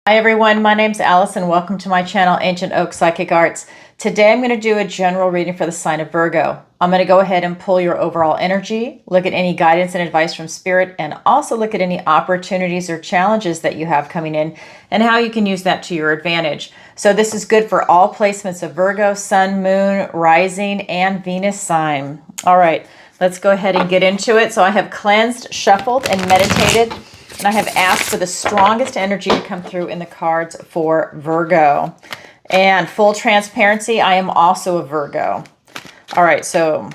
Hi everyone, my name's Alison. Welcome to my channel, Ancient Oak Psychic Arts. Today I'm going to do a general reading for the sign of Virgo. I'm going to go ahead and pull your overall energy, look at any guidance and advice from Spirit, and also look at any opportunities or challenges that you have coming in and how you can use that to your advantage. So this is good for all placements of Virgo, Sun, Moon, Rising, and Venus sign. All right, let's go ahead and get into it. So I have cleansed, shuffled, and meditated. And I have asked for the strongest energy to come through in the cards for Virgo. And full transparency, I am also a Virgo. All right, so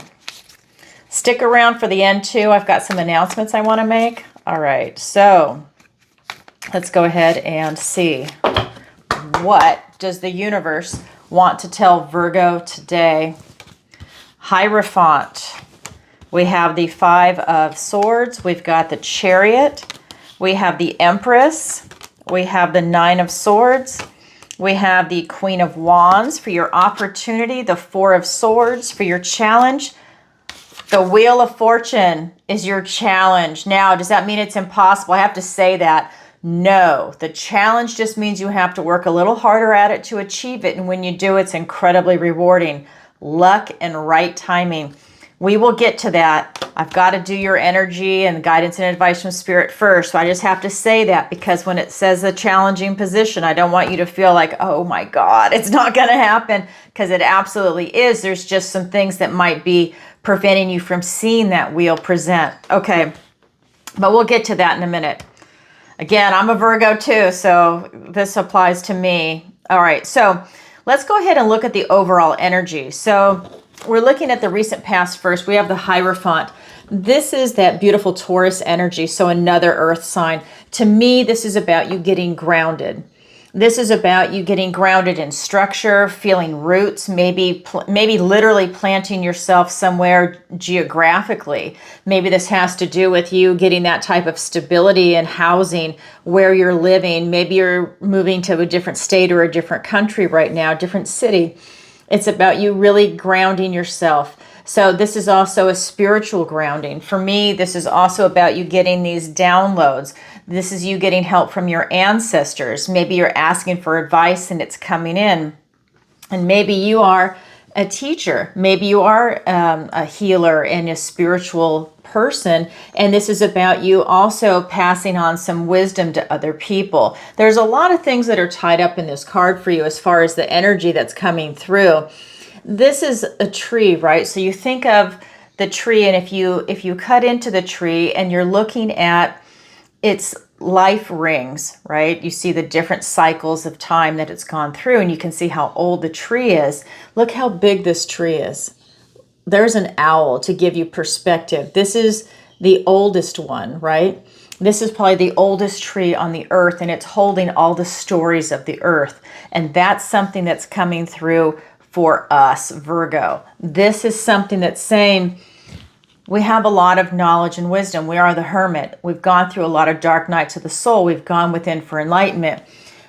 stick around for the end too. I've got some announcements I want to make. All right, so let's go ahead and see. What does the universe want to tell Virgo today? Hierophant. We have the Five of Swords. We've got the Chariot. We have the Empress, we have the Nine of Swords, we have the Queen of Wands for your opportunity, the Four of Swords for your challenge. The Wheel of Fortune is your challenge. Now, does that mean it's impossible? I have to say that. No, the challenge just means you have to work a little harder at it to achieve it. And when you do, it's incredibly rewarding. Luck and right timing. We will get to that. I've got to do your energy and guidance and advice from Spirit first. So I just have to say that because when it says a challenging position, I don't want you to feel like, oh my God, it's not going to happen, because it absolutely is. There's just some things that might be preventing you from seeing that wheel present. Okay, but we'll get to that in a minute. Again, I'm a Virgo too, so this applies to me. All right, so let's go ahead and look at the overall energy. So we're looking at the recent past first. We have the Hierophant. This is that beautiful Taurus energy, so another earth sign. To me, this is about you getting grounded. This is about you getting grounded in structure, feeling roots, maybe literally planting yourself somewhere geographically. Maybe this has to do with you getting that type of stability and housing where you're living. Maybe you're moving to a different state or a different country right now, a different city. It's about you really grounding yourself. So this is also a spiritual grounding. For me, this is also about you getting these downloads. This is you getting help from your ancestors. Maybe you're asking for advice and it's coming in. And maybe you are a teacher. Maybe you are a healer and a spiritual person. And this is about you also passing on some wisdom to other people. There's a lot of things that are tied up in this card for you as far as the energy that's coming through. This is a tree, right? So you think of the tree, and if you cut into the tree and you're looking at its life rings, right? You see the different cycles of time that it's gone through, and you can see how old the tree is. Look how big this tree is. There's an owl to give you perspective. This is the oldest one, right? This is probably the oldest tree on the earth, and it's holding all the stories of the earth. And that's something that's coming through for us, Virgo. This is something that's saying we have a lot of knowledge and wisdom. We are the hermit. We've gone through a lot of dark nights of the soul. We've gone within for enlightenment.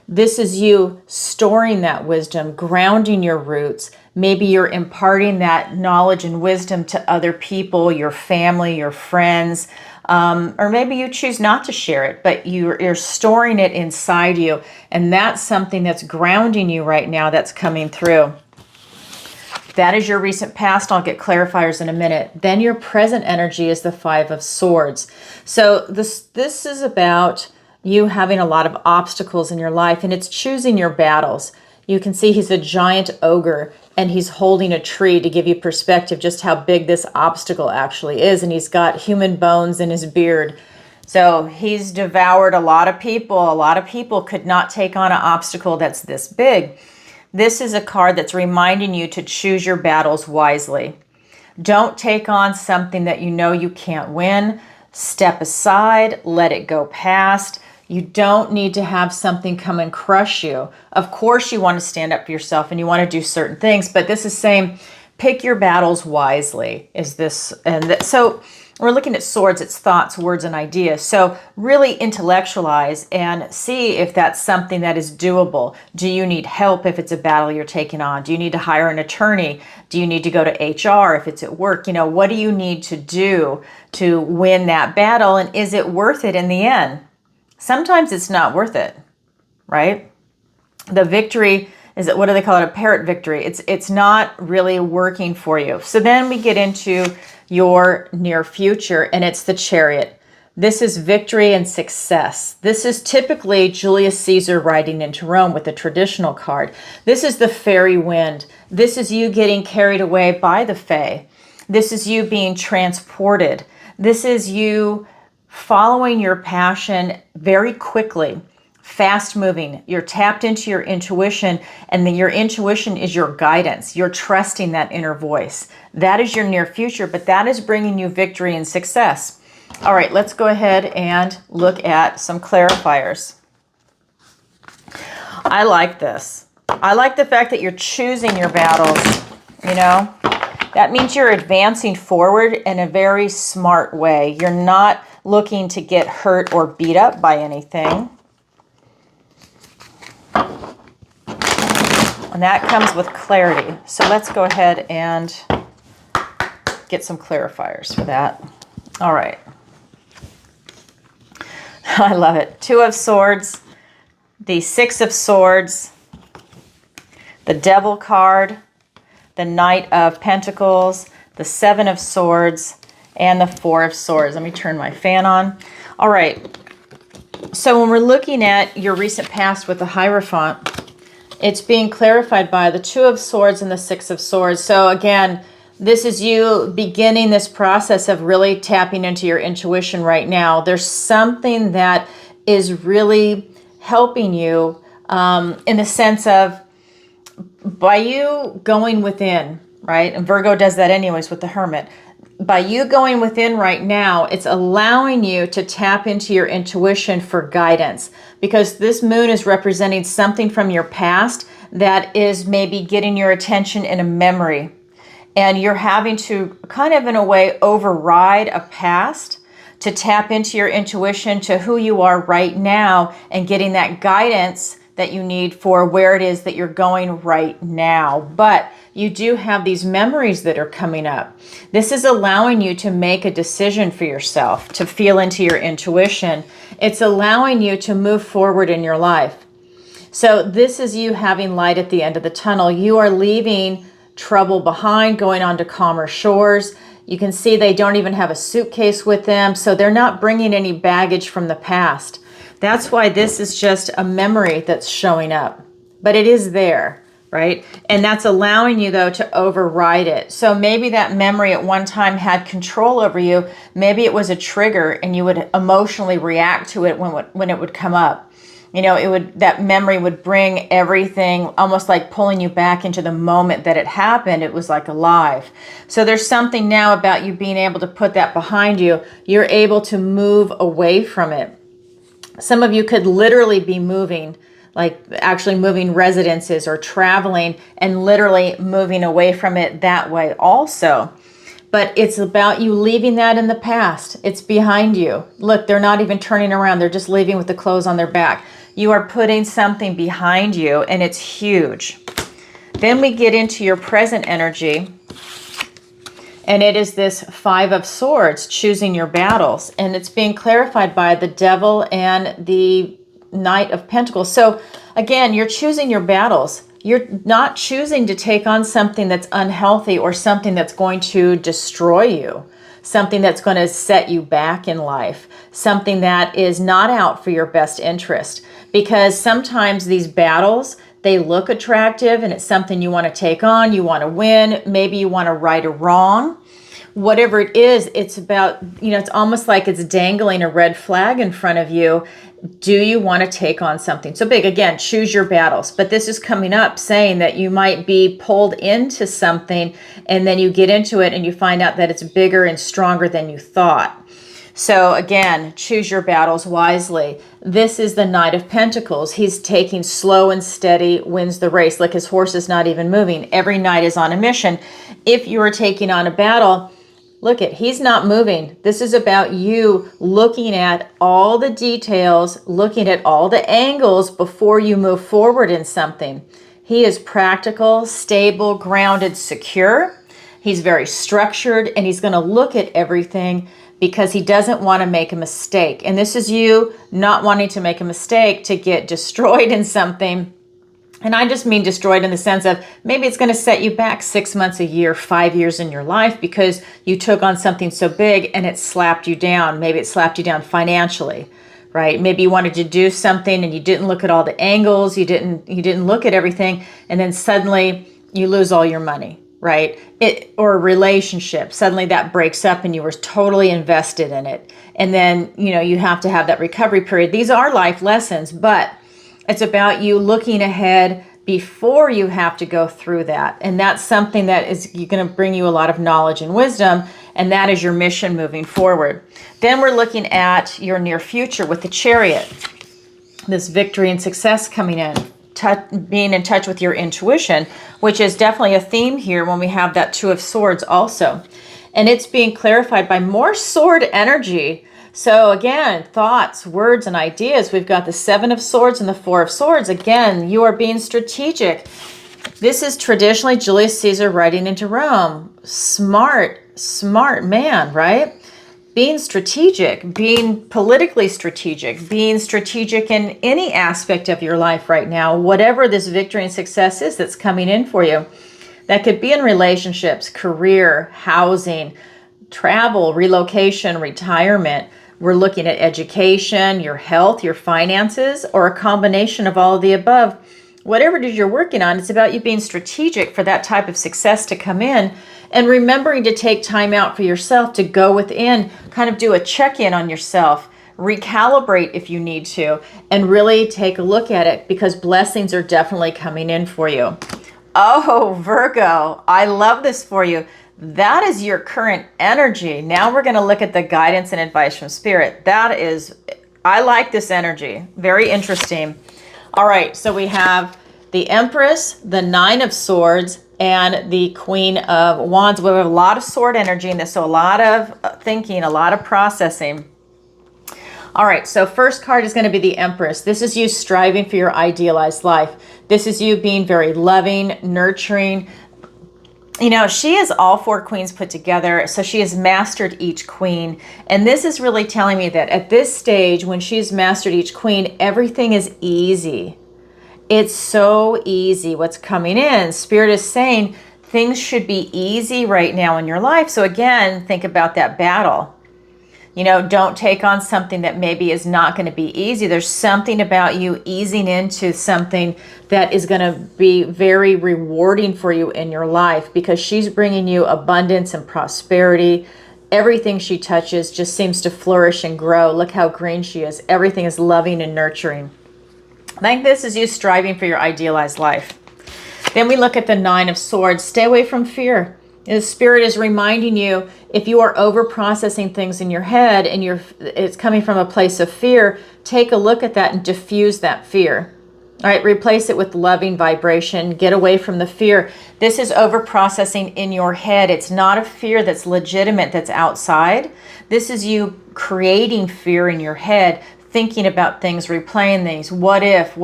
This is you storing that wisdom, grounding your roots. Maybe you're imparting that knowledge and wisdom to other people, your family, your friends, or maybe you choose not to share it, but you're storing it inside you. And that's something that's grounding you right now that's coming through. That is your recent past. I'll get clarifiers in a minute. Then your present energy is the Five of Swords. So this is about you having a lot of obstacles in your life, and it's choosing your battles. You can see he's a giant ogre, and he's holding a tree to give you perspective just how big this obstacle actually is, and he's got human bones in his beard. So he's devoured a lot of people. A lot of people could not take on an obstacle that's this big. This is a card that's reminding you to choose your battles wisely. Don't take on something that you know you can't win. Step aside, let it go past. You don't need to have something come and crush you. Of course, you want to stand up for yourself and you want to do certain things, but this is saying pick your battles wisely. So we're looking at swords, it's thoughts, words, and ideas. So really intellectualize and see if that's something that is doable. Do you need help if it's a battle you're taking on? Do you need to hire an attorney? Do you need to go to HR if it's at work? What do you need to do to win that battle? And is it worth it in the end? Sometimes it's not worth it. right? The victory is, what do they call it? A parrot victory. It's not really working for you. So then we get into your near future, and it's the Chariot. This is victory and success. This is typically Julius Caesar riding into Rome with the traditional card. This is the fairy wind. This is you getting carried away by the fae. This is you being transported. This is you following your passion very quickly, fast moving. You're tapped into your intuition, and then your intuition is your guidance. You're trusting that inner voice. That is your near future, but that is bringing you victory and success. All right, let's go ahead and look at some clarifiers. I like this. I like the fact that you're choosing your battles, you know. That means you're advancing forward in a very smart way. You're not looking to get hurt or beat up by anything. And that comes with clarity. So let's go ahead and get some clarifiers for that. All right. I love it. 2 of Swords, the 6 of Swords, the Devil card, the Knight of Pentacles, the 7 of Swords, and the 4 of Swords. Let me turn my fan on. All right. So when we're looking at your recent past with the Hierophant, it's being clarified by the 2 of Swords and the 6 of Swords. So again, this is you beginning this process of really tapping into your intuition right now. There's something that is really helping you in the sense of, by you going within, right? And Virgo does that anyways with the Hermit. By you going within right now, it's allowing you to tap into your intuition for guidance, because this moon is representing something from your past that is maybe getting your attention in a memory. And you're having to kind of, in a way, override a past to tap into your intuition to who you are right now and getting that guidance that you need for where it is that you're going right now. But you do have these memories that are coming up. This is allowing you to make a decision for yourself, to feel into your intuition. It's allowing you to move forward in your life. So this is you having light at the end of the tunnel. You are leaving trouble behind, going on to calmer shores. You can see they don't even have a suitcase with them, so they're not bringing any baggage from the past. That's why this is just a memory that's showing up, but it is there, right? And that's allowing you, though, to override it. So maybe that memory at one time had control over you. Maybe it was a trigger and you would emotionally react to it when it would come up. You know, that memory would bring everything, almost like pulling you back into the moment that it happened. It was like alive. So there's something now about you being able to put that behind you. You're able to move away from it. Some of you could literally be moving, like actually moving residences or traveling and literally moving away from it that way also. But it's about you leaving that in the past. It's behind you. Look, they're not even turning around. They're just leaving with the clothes on their back. You are putting something behind you, and it's huge. Then we get into your present energy, and it is this 5 of Swords, choosing your battles. And it's being clarified by the Devil and the Knight of Pentacles. So again, you're choosing your battles. You're not choosing to take on something that's unhealthy or something that's going to destroy you, something that's going to set you back in life, something that is not out for your best interest. Because sometimes these battles, they look attractive and it's something you want to take on, you want to win, maybe you want to right a wrong. Whatever it is, it's about, you know, it's almost like it's dangling a red flag in front of you. Do you want to take on something so big? Again, choose your battles. But this is coming up saying that you might be pulled into something and then you get into it and you find out that it's bigger and stronger than you thought. So again, choose your battles wisely. This is the Knight of Pentacles. He's taking slow and steady, wins the race. Like his horse is not even moving. Every knight is on a mission. If you are taking on a battle, look at, he's not moving. This is about you looking at all the details, looking at all the angles before you move forward in something. He is practical, stable, grounded, secure. He's very structured, and he's going to look at everything because he doesn't want to make a mistake. And this is you not wanting to make a mistake to get destroyed in something. And I just mean destroyed in the sense of maybe it's going to set you back 6 months, a year, 5 years in your life because you took on something so big and it slapped you down. Maybe it slapped you down financially, right? Maybe you wanted to do something and you didn't look at all the angles. You didn't look at everything. And then suddenly you lose all your money, right? Or a relationship, suddenly that breaks up and you were totally invested in it. And then, you have to have that recovery period. These are life lessons, but it's about you looking ahead before you have to go through that. And that's something that is going to bring you a lot of knowledge and wisdom. And that is your mission moving forward. Then we're looking at your near future with the Chariot. This victory and success coming in. Being in touch with your intuition, which is definitely a theme here when we have that Two of Swords also. And it's being clarified by more sword energy. So again, thoughts, words, and ideas. We've got the Seven of Swords and the Four of Swords. Again, you are being strategic. This is traditionally Julius Caesar riding into Rome. Smart man, right? Being strategic, being politically strategic, being strategic in any aspect of your life right now, whatever this victory and success is that's coming in for you. That could be in relationships, career, housing, travel, relocation, retirement. We're looking at education, your health, your finances, or a combination of all of the above. Whatever it is you're working on, it's about you being strategic for that type of success to come in and remembering to take time out for yourself to go within, kind of do a check-in on yourself, recalibrate if you need to, and really take a look at it because blessings are definitely coming in for you. Oh, Virgo, I love this for you. That is your current energy. Now we're going to look at the guidance and advice from Spirit. I like this energy. Very interesting. All right, so we have the Empress, the Nine of Swords, and the Queen of Wands. We have a lot of sword energy in this, so a lot of thinking, a lot of processing. All right, so first card is going to be the Empress. This is you striving for your idealized life. This is you being very loving, nurturing. She is all four queens put together, so she has mastered each queen. And this is really telling me that at this stage, when she's mastered each queen, everything is easy. It's so easy what's coming in. Spirit is saying things should be easy right now in your life. So again, think about that battle. Don't take on something that maybe is not going to be easy. There's something about you easing into something that is going to be very rewarding for you in your life because she's bringing you abundance and prosperity. Everything she touches just seems to flourish and grow. Look how green she is. Everything is loving and nurturing. I think this is you striving for your idealized life. Then we look at the Nine of Swords. Stay away from fear. The Spirit is reminding you, if you are over processing things in your head and it's coming from a place of fear, take a look at that and diffuse that fear. All right, replace it with loving vibration. Get away from the fear. This is over processing in your head. It's not a fear that's legitimate, that's outside. This is you creating fear in your head, thinking about things, replaying things, what if,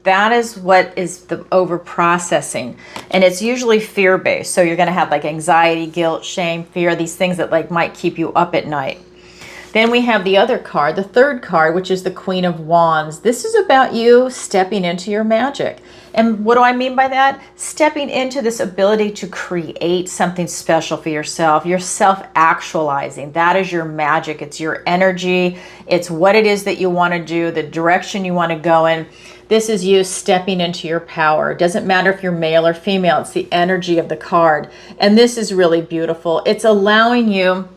that is what is the over processing. And it's usually fear-based. So you're going to have like anxiety, guilt, shame, fear, these things that might keep you up at night. Then we have the other card, the third card, which is the Queen of Wands. This is about you stepping into your magic. And what do I mean by that? Stepping into this ability to create something special for yourself. You're self-actualizing. That is your magic. It's your energy. It's what it is that you want to do, the direction you want to go in. This is you stepping into your power. It doesn't matter if you're male or female. It's the energy of the card. And this is really beautiful. It's allowing you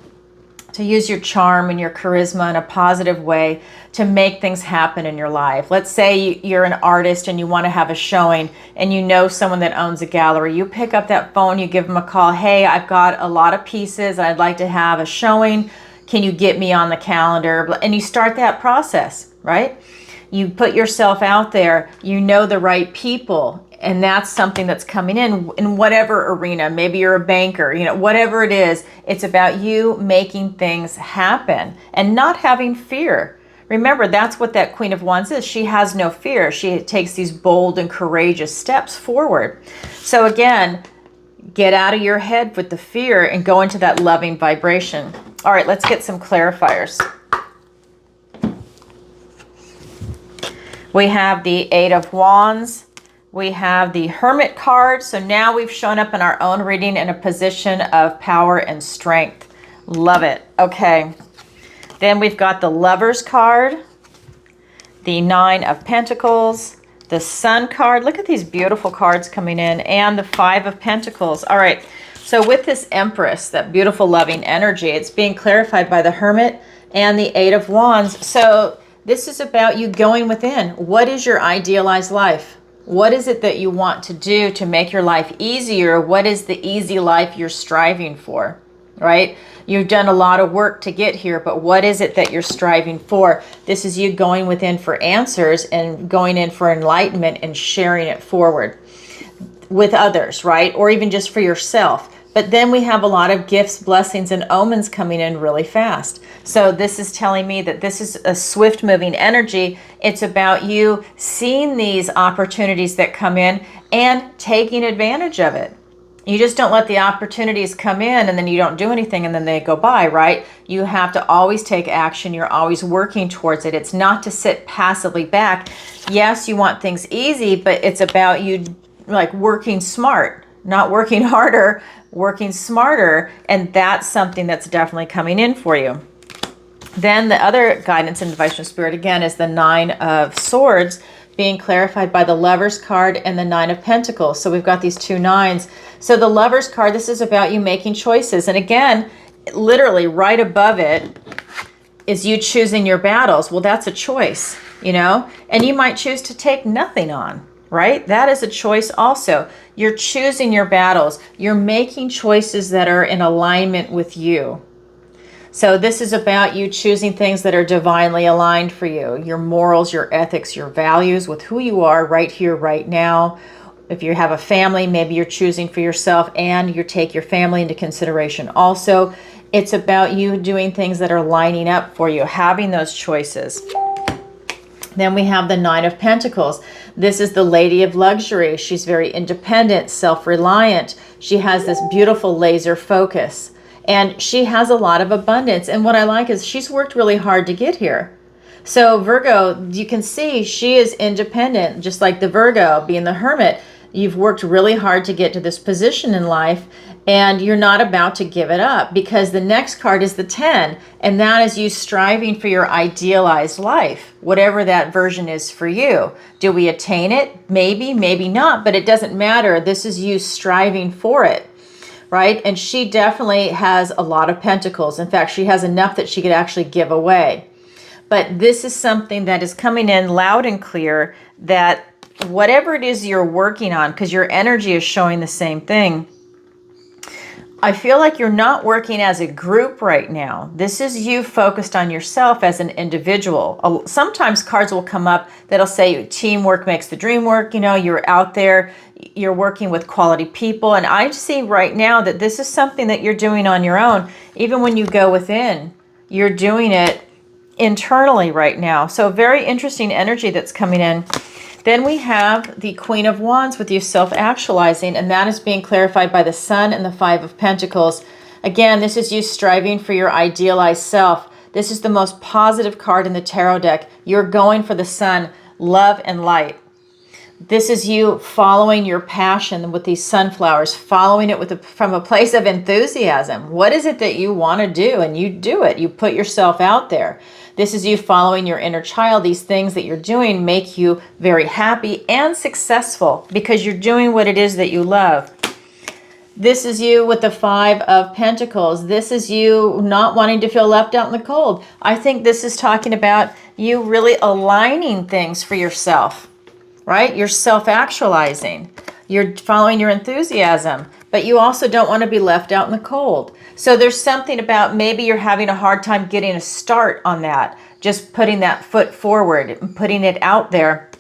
to use your charm and your charisma in a positive way to make things happen in your life. Let's say you're an artist and you want to have a showing and you know someone that owns a gallery. You pick up that phone, you give them a call. Hey, I've got a lot of pieces. I'd like to have a showing. Can you get me on the calendar? And you start that process, right? You put yourself out there. You know the right people. And that's something that's coming in whatever arena. Maybe you're a banker, whatever it is. It's about you making things happen and not having fear. Remember, that's what that Queen of Wands is. She has no fear. She takes these bold and courageous steps forward. So again, get out of your head with the fear and go into that loving vibration. All right, let's get some clarifiers. We have the Eight of Wands. We have the Hermit card. So now we've shown up in our own reading in a position of power and strength. Love it. Okay. Then we've got the Lovers card, the Nine of Pentacles, the Sun card. Look at these beautiful cards coming in, and the Five of Pentacles. All right. So with this Empress, that beautiful loving energy, it's being clarified by the Hermit and the Eight of Wands. So this is about you going within. What is your idealized life? What is it that you want to do to make your life easier? What is the easy life you're striving for, right? You've done a lot of work to get here, but what is it that you're striving for? This is you going within for answers and going in for enlightenment and sharing it forward with others, right? Or even just for yourself. But then we have a lot of gifts, blessings, and omens coming in really fast. So this is telling me that this is a swift moving energy. It's about you seeing these opportunities that come in and taking advantage of it. You just don't let the opportunities come in and then you don't do anything and then they go by, right? You have to always take action. You're always working towards it. It's not to sit passively back. Yes, you want things easy, but it's about you like working smart, not working harder, working smarter. And that's something that's definitely coming in for you. Then the other guidance and advice from Spirit, again, is the Nine of Swords being clarified by the Lovers card and the Nine of Pentacles. So we've got these two nines. So the Lovers card, this is about you making choices. And again, literally right above it is you choosing your battles. Well, that's a choice, you know, and you might choose to take nothing on, right? That is a choice also. You're choosing your battles. You're making choices that are in alignment with you. So this is about you choosing things that are divinely aligned for you, your morals, your ethics, your values, with who you are right here, right now. If you have a family, maybe you're choosing for yourself and you take your family into consideration also. It's about you doing things that are lining up for you, having those choices. Then we have the Nine of Pentacles. This is the Lady of Luxury. She's very independent, self-reliant. She has this beautiful laser focus. And she has a lot of abundance. And what I like is she's worked really hard to get here. So Virgo, you can see she is independent, just like the Virgo being the Hermit. You've worked really hard to get to this position in life, and you're not about to give it up, because the next card is the 10, and that is you striving for your idealized life, whatever that version is for you. Do we attain it? Maybe, maybe not, but it doesn't matter. This is you striving for it. Right? And she definitely has a lot of pentacles. In fact, she has enough that she could actually give away. But this is something that is coming in loud and clear, that whatever it is you're working on, because your energy is showing the same thing, I feel like you're not working as a group right now. This is you focused on yourself as an individual. Sometimes cards will come up that'll say teamwork makes the dream work. You know, you're out there, you're working with quality people. And I see right now that this is something that you're doing on your own. Even when you go within, you're doing it internally right now. So very interesting energy that's coming in. Then we have the Queen of Wands with you self-actualizing, and that is being clarified by the Sun and the Five of Pentacles. Again, this is you striving for your idealized self. This is the most positive card in the tarot deck. You're going for the Sun, love and light. This is you following your passion with these sunflowers, following it from a place of enthusiasm. What is it that you want to do? And you do it. You put yourself out there. This is you following your inner child. These things that you're doing make you very happy and successful because you're doing what it is that you love. This is you with the Five of Pentacles. This is you not wanting to feel left out in the cold. I think this is talking about you really aligning things for yourself, right? You're self-actualizing. You're following your enthusiasm, but you also don't want to be left out in the cold. So there's something about maybe you're having a hard time getting a start on that, just putting that foot forward and putting it out there.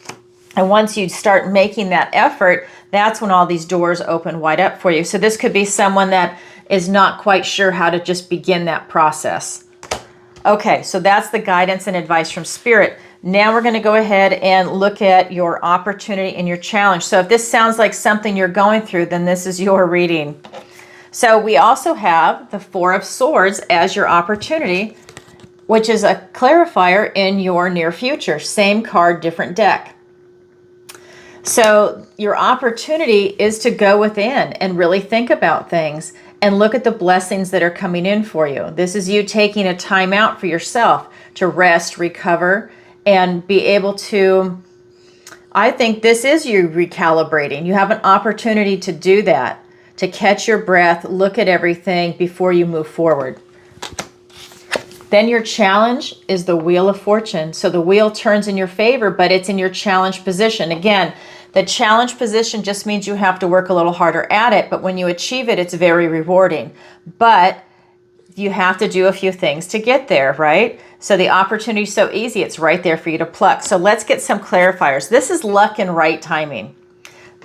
And once you start making that effort, that's when all these doors open wide up for you. So this could be someone that is not quite sure how to just begin that process. Okay, so that's the guidance and advice from Spirit. Now we're going to go ahead and look at your opportunity and your challenge. So if this sounds like something you're going through, then this is your reading. So we also have the Four of Swords as your opportunity, which is a clarifier in your near future. Same card, different deck. So your opportunity is to go within and really think about things and look at the blessings that are coming in for you. This is you taking a time out for yourself to rest, recover, and be able to, I think this is you recalibrating. You have an opportunity to do that, to catch your breath, look at everything before you move forward. Then your challenge is the Wheel of Fortune. So the wheel turns in your favor, but it's in your challenge position. Again, the challenge position just means you have to work a little harder at it, but when you achieve it, it's very rewarding. But you have to do a few things to get there, right? So the opportunity is so easy, it's right there for you to pluck. So let's get some clarifiers. This is luck and right timing.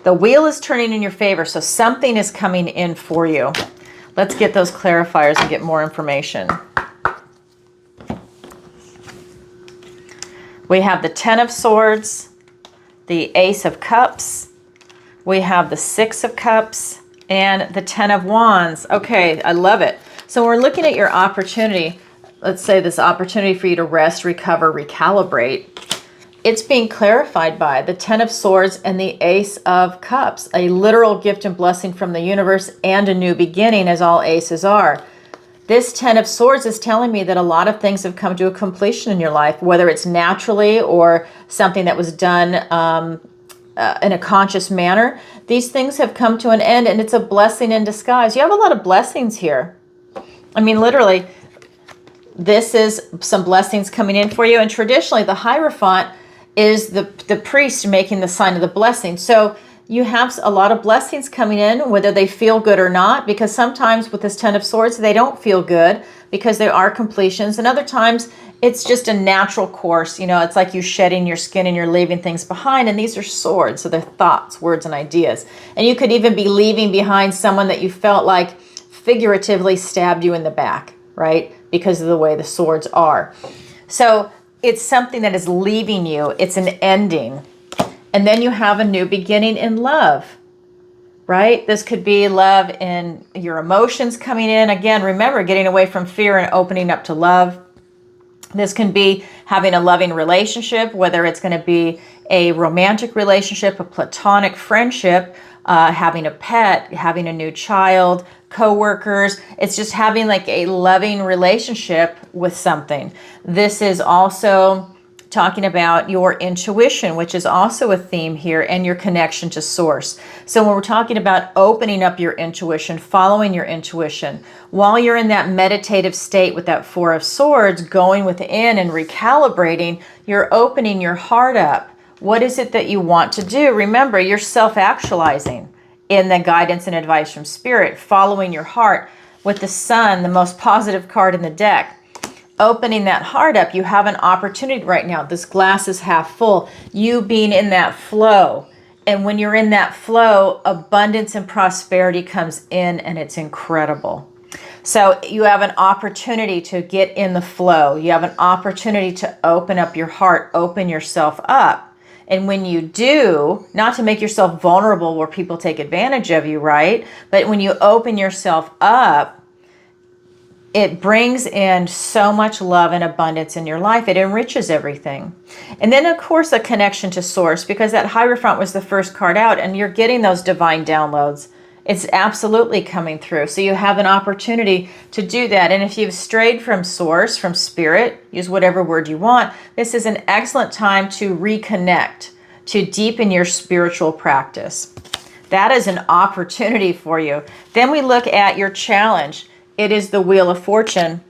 The wheel is turning in your favor, so something is coming in for you. Let's get those clarifiers and get more information. We have the Ten of Swords, the Ace of Cups, we have the Six of Cups, and the Ten of Wands. Okay, I love it. So we're looking at your opportunity. Let's say this opportunity for you to rest, recover, recalibrate. It's being clarified by the Ten of Swords and the Ace of Cups, a literal gift and blessing from the universe and a new beginning, as all aces are. This Ten of Swords is telling me that a lot of things have come to a completion in your life, whether it's naturally or something that was done in a conscious manner. These things have come to an end, and it's a blessing in disguise. You have a lot of blessings here. I mean, literally, this is some blessings coming in for you. And traditionally, the Hierophant is the priest making the sign of the blessing. So you have a lot of blessings coming in, whether they feel good or not, because sometimes with this Ten of Swords, they don't feel good because there are completions. And other times it's just a natural course. You know, it's like you shedding your skin and you're leaving things behind. And these are swords, so they're thoughts, words, and ideas. And you could even be leaving behind someone that you felt like figuratively stabbed you in the back, right? Because of the way the swords are. So it's something that is leaving you. It's an ending. And then you have a new beginning in love, right? This could be love in your emotions coming in. Again, remember, getting away from fear and opening up to love. This can be having a loving relationship, whether it's going to be a romantic relationship, a platonic friendship, having a pet, having a new child, co-workers. It's just having like a loving relationship with something. This is also talking about your intuition, which is also a theme here, and your connection to source. So when we're talking about opening up your intuition, following your intuition, while you're in that meditative state with that Four of Swords, going within and recalibrating, you're opening your heart up. What is it that you want to do? Remember, you're self-actualizing in the guidance and advice from Spirit, following your heart with the Sun, the most positive card in the deck. Opening that heart up, you have an opportunity right now. This glass is half full. You being in that flow. And when you're in that flow, abundance and prosperity comes in, and it's incredible. So you have an opportunity to get in the flow. You have an opportunity to open up your heart, open yourself up. And when you do, not to make yourself vulnerable where people take advantage of you, right? But when you open yourself up, it brings in so much love and abundance in your life. It enriches everything. And then, of course, a connection to source, because that Hierophant was the first card out, and you're getting those divine downloads. It's absolutely coming through. So you have an opportunity to do that. And if you've strayed from source, from spirit, use whatever word you want, this is an excellent time to reconnect, to deepen your spiritual practice. That is an opportunity for you. Then we look at your challenge. It is the Wheel of Fortune.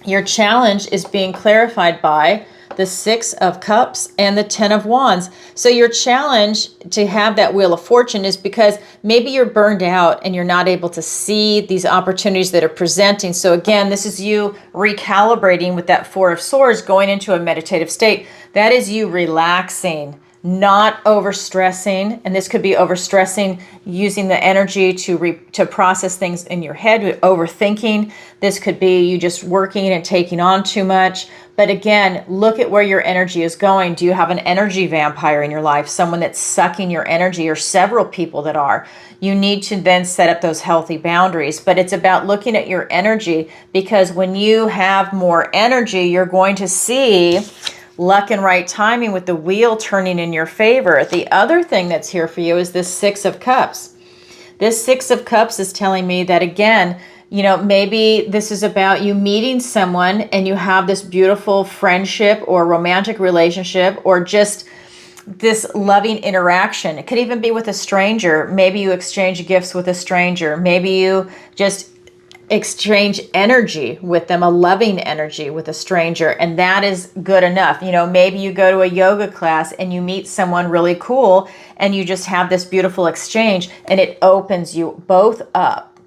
Your challenge is being clarified by the Six of Cups and the Ten of Wands. So your challenge to have that Wheel of Fortune is because maybe you're burned out and you're not able to see these opportunities that are presenting. So again, this is you recalibrating with that Four of Swords, going into a meditative state. That is you relaxing, not overstressing, and this could be overstressing using the energy to process things in your head, overthinking. This could be you just working and taking on too much. But again, look at where your energy is going. Do you have an energy vampire in your life, someone that's sucking your energy, or several people that are? You need to then set up those healthy boundaries. But it's about looking at your energy, because when you have more energy, you're going to see luck and right timing with the wheel turning in your favor. The other thing that's here for you is this Six of Cups. This Six of Cups is telling me that, again, you know, maybe this is about you meeting someone and you have this beautiful friendship or romantic relationship, or just this loving interaction. It could even be with a stranger. Maybe you exchange gifts with a stranger. Maybe you just exchange energy with them, a loving energy with a stranger, and that is good enough. You know, maybe you go to a yoga class and you meet someone really cool and you just have this beautiful exchange, and it opens you both up,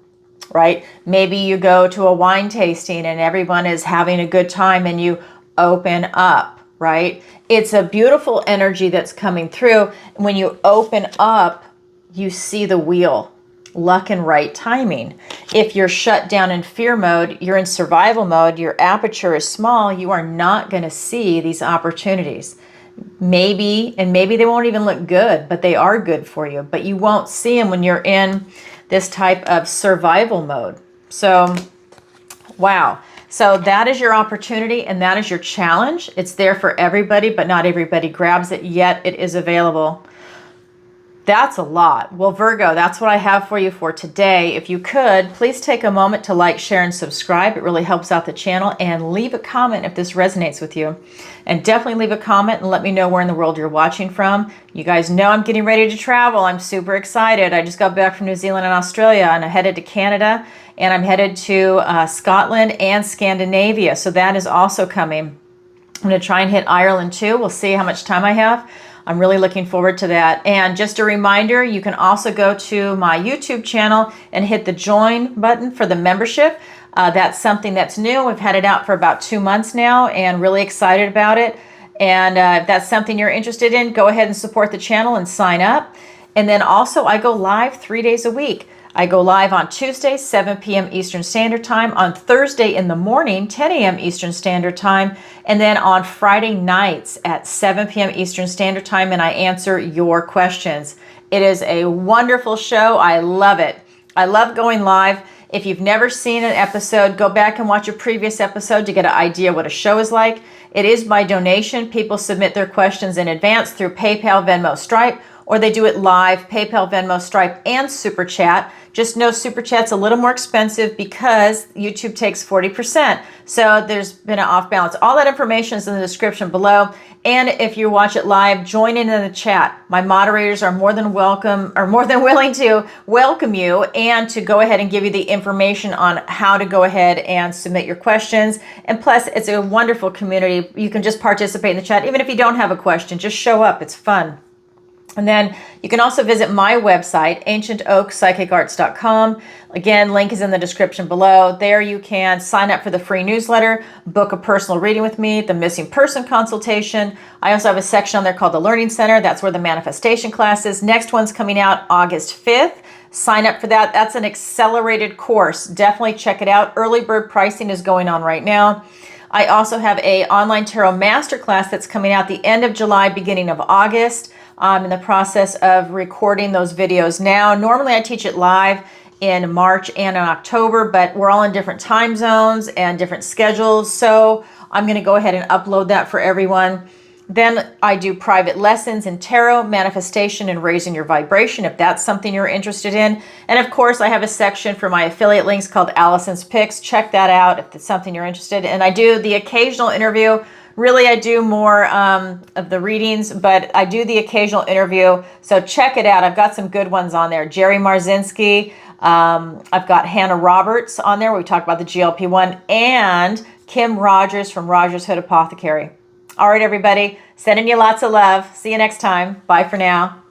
right? Maybe you go to a wine tasting and everyone is having a good time and you open up, right? It's a beautiful energy that's coming through. When you open up, you see the wheel. Luck and right timing. If you're shut down in fear mode, you're in survival mode, your aperture is small, you are not going to see these opportunities. Maybe they won't even look good, but they are good for you. But you won't see them when you're in this type of survival mode. So, wow. So that is your opportunity and that is your challenge. It's there for everybody, but not everybody grabs it, yet it is available. That's a lot. Well, Virgo, that's what I have for you for today. If you could, please take a moment to like, share, and subscribe. It really helps out the channel. And leave a comment if this resonates with you. And definitely leave a comment and let me know where in the world you're watching from. You guys know I'm getting ready to travel. I'm super excited. I just got back from New Zealand and Australia, and I'm headed to Canada, and I'm headed to Scotland and Scandinavia. So that is also coming. I'm going to try and hit Ireland too. We'll see how much time I have. I'm really looking forward to that. And just a reminder, you can also go to my YouTube channel and hit the join button for the membership. That's something that's new. We've had it out for about 2 months now and really excited about it. And if that's something you're interested in, go ahead and support the channel and sign up. And then also I go live 3 days a week. I go live on Tuesday, 7 p.m. Eastern Standard Time, on Thursday in the morning, 10 a.m. Eastern Standard Time, and then on Friday nights at 7 p.m. Eastern Standard Time, and I answer your questions. It is a wonderful show. I love it. I love going live. If you've never seen an episode, go back and watch a previous episode to get an idea what a show is like. It is by donation. People submit their questions in advance through PayPal, Venmo, Stripe, or they do it live, PayPal, Venmo, Stripe, and SuperChat. Just know SuperChat's a little more expensive because YouTube takes 40%. So there's been an off balance. All that information is in the description below. And if you watch it live, join in the chat. My moderators are more than willing to welcome you and to go ahead and give you the information on how to go ahead and submit your questions. And plus, it's a wonderful community. You can just participate in the chat. Even if you don't have a question, just show up. It's fun. And then you can also visit my website, ancientoakpsychicarts.com. Again, link is in the description below. There you can sign up for the free newsletter, book a personal reading with me, the missing person consultation. I also have a section on there called the Learning Center. That's where the manifestation class is. Next one's coming out August 5th. Sign up for that. That's an accelerated course. Definitely check it out. Early bird pricing is going on right now. I also have an online tarot masterclass that's coming out the end of July, beginning of August. I'm in the process of recording those videos now. Normally I teach it live in March and in October, but we're all in different time zones and different schedules. So I'm going to go ahead and upload that for everyone. Then I do private lessons in tarot, manifestation, and raising your vibration, if that's something you're interested in. And of course, I have a section for my affiliate links called Alison's Picks. Check that out if it's something you're interested in. And I do the occasional interview. Really, I do more of the readings, but I do the occasional interview. So check it out. I've got some good ones on there. Jerry Marzinski. I've got Hannah Roberts on there where we talk about the GLP-1, and Kim Rogers from Rogers Hood Apothecary. All right, everybody. Sending you lots of love. See you next time. Bye for now.